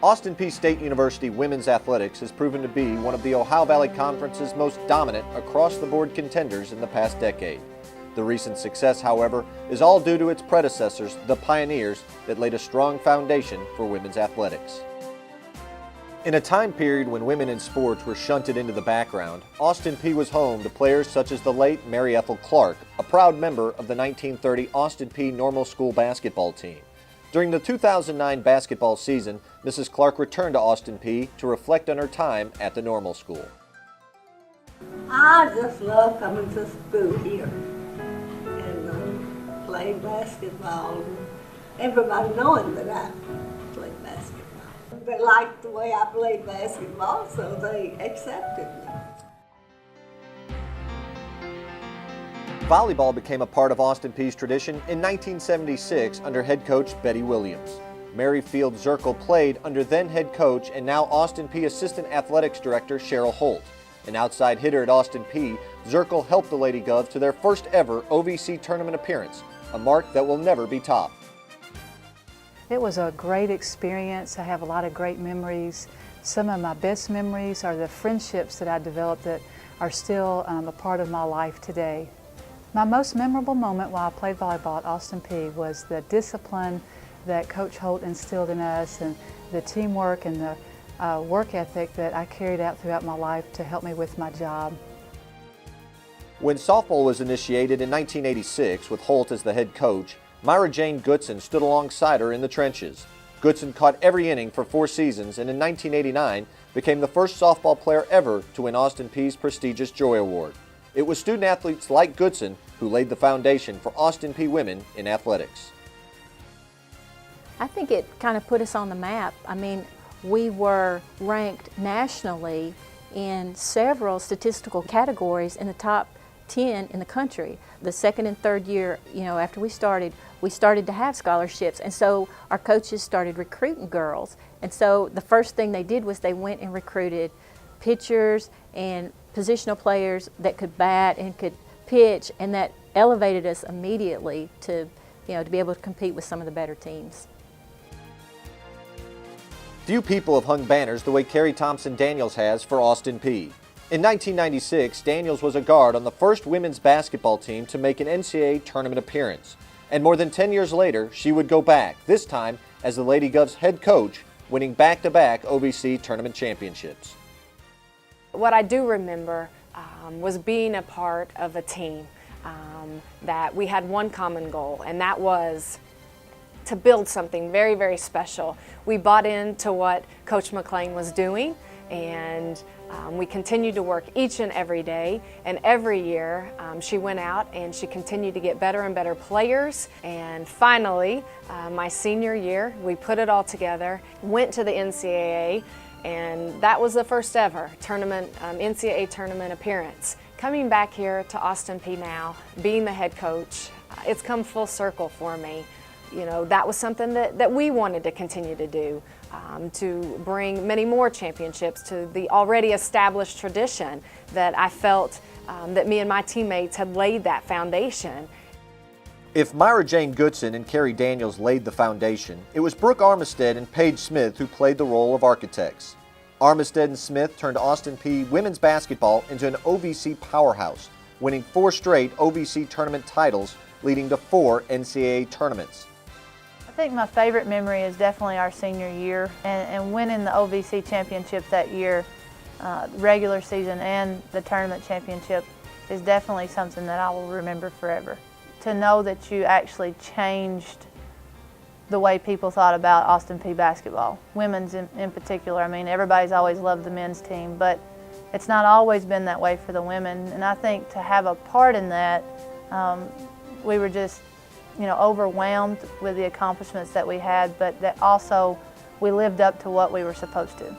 Austin Peay State University women's athletics has proven to be one of the Ohio Valley Conference's most dominant across-the-board contenders in the past decade. The recent success, however, is all due to its predecessors, the Pioneers, that laid a strong foundation for women's athletics. In a time period when women in sports were shunted into the background, Austin Peay was home to players such as the late Mary Ethel Clark, a proud member of the 1930 Austin Peay Normal School basketball team. During the 2009 basketball season, Mrs. Clark returned to Austin Peay to reflect on her time at the Normal School. I just love coming to school here and playing basketball. And everybody knowing that I played basketball. They liked the way I played basketball, so they accepted me. Volleyball became a part of Austin Peay's tradition in 1976 under head coach Betty Williams. Mary Field Zirkle played under then head coach and now Austin Peay assistant athletics director Cheryl Holt. An outside hitter at Austin Peay, Zirkle helped the Lady Govs to their first ever OVC tournament appearance, a mark that will never be topped. It was a great experience. I have a lot of great memories. Some of my best memories are the friendships that I developed that are still a part of my life today. My most memorable moment while I played volleyball at Austin Peay was the discipline that Coach Holt instilled in us and the teamwork and the work ethic that I carried out throughout my life to help me with my job. When softball was initiated in 1986 with Holt as the head coach, Myra Jane Goodson stood alongside her in the trenches. Goodson caught every inning for 4 seasons and in 1989 became the first softball player ever to win Austin Peay's prestigious Joy Award. It was student athletes like Goodson who laid the foundation for Austin Peay women in athletics. I think it kind of put us on the map. I mean, we were ranked nationally in several statistical categories in the top 10 in the country. The second and third year, after we started to have scholarships, and so our coaches started recruiting girls. And so the first thing they did was they went and recruited pitchers and positional players that could bat and could pitch, and that elevated us immediately to be able to compete with some of the better teams. Few people have hung banners the way Carrie Thompson Daniels has for Austin Peay. In 1996, Daniels was a guard on the first women's basketball team to make an NCAA tournament appearance. And more than 10 years later, she would go back, this time as the Lady Govs head coach, winning back-to-back OVC tournament championships. What I do remember was being a part of a team that we had one common goal, and that was to build something very, very special. We bought into what Coach McLean was doing, and we continued to work each and every day, and every year she went out and she continued to get better and better players. And finally, my senior year, we put it all together, went to the NCAA, and that was the first ever tournament, NCAA tournament appearance. Coming back here to Austin Peay now, being the head coach, it's come full circle for me. That was something that we wanted to continue to do, to bring many more championships to the already established tradition that I felt that me and my teammates had laid that foundation. If Myra Jane Goodson and Carrie Daniels laid the foundation, it was Brooke Armistead and Paige Smith who played the role of architects. Armistead and Smith turned Austin Peay women's basketball into an OVC powerhouse, winning 4 straight OVC tournament titles, leading to 4 NCAA tournaments. I think my favorite memory is definitely our senior year and winning the OVC championship that year, regular season and the tournament championship, is definitely something that I will remember forever. To know that you actually changed the way people thought about Austin Peay basketball, women's in particular. I mean, everybody's always loved the men's team, but it's not always been that way for the women. And I think to have a part in that, we were just overwhelmed with the accomplishments that we had, but that also we lived up to what we were supposed to.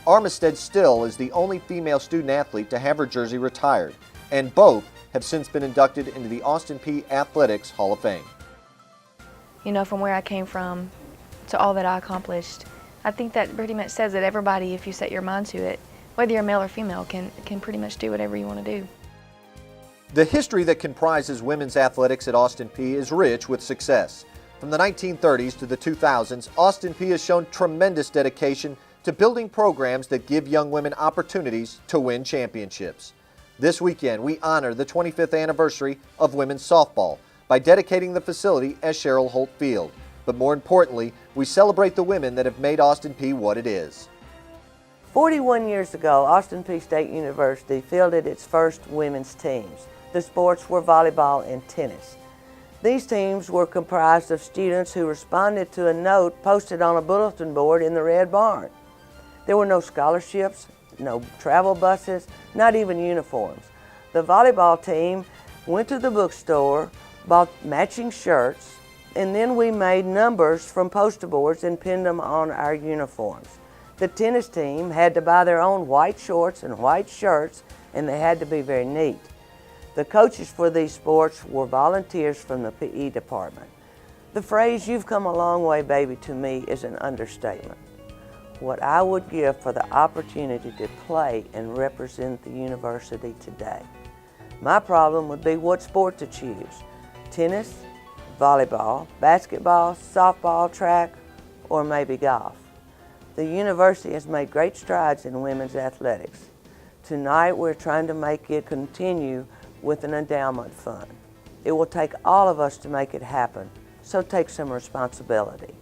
Armistead still is the only female student athlete to have her jersey retired, and both have since been inducted into the Austin Peay Athletics Hall of Fame. From where I came from to all that I accomplished, I think that pretty much says that everybody, if you set your mind to it, whether you're male or female, can pretty much do whatever you want to do. The history that comprises women's athletics at Austin Peay is rich with success. From the 1930s to the 2000s, Austin Peay has shown tremendous dedication to building programs that give young women opportunities to win championships. This weekend, we honor the 25th anniversary of women's softball by dedicating the facility as Cheryl Holt Field. But more importantly, we celebrate the women that have made Austin Peay what it is. 41 years ago, Austin Peay State University fielded its first women's teams. The sports were volleyball and tennis. These teams were comprised of students who responded to a note posted on a bulletin board in the Red Barn. There were no scholarships, no travel buses, not even uniforms. The volleyball team went to the bookstore, bought matching shirts, and then we made numbers from poster boards and pinned them on our uniforms. The tennis team had to buy their own white shorts and white shirts, and they had to be very neat. The coaches for these sports were volunteers from the PE department. The phrase, "You've come a long way, baby," to me is an understatement. What I would give for the opportunity to play and represent the university today. My problem would be what sport to choose: tennis, volleyball, basketball, softball, track, or maybe golf. The university has made great strides in women's athletics. Tonight we're trying to make it continue with an endowment fund. It will take all of us to make it happen, so take some responsibility.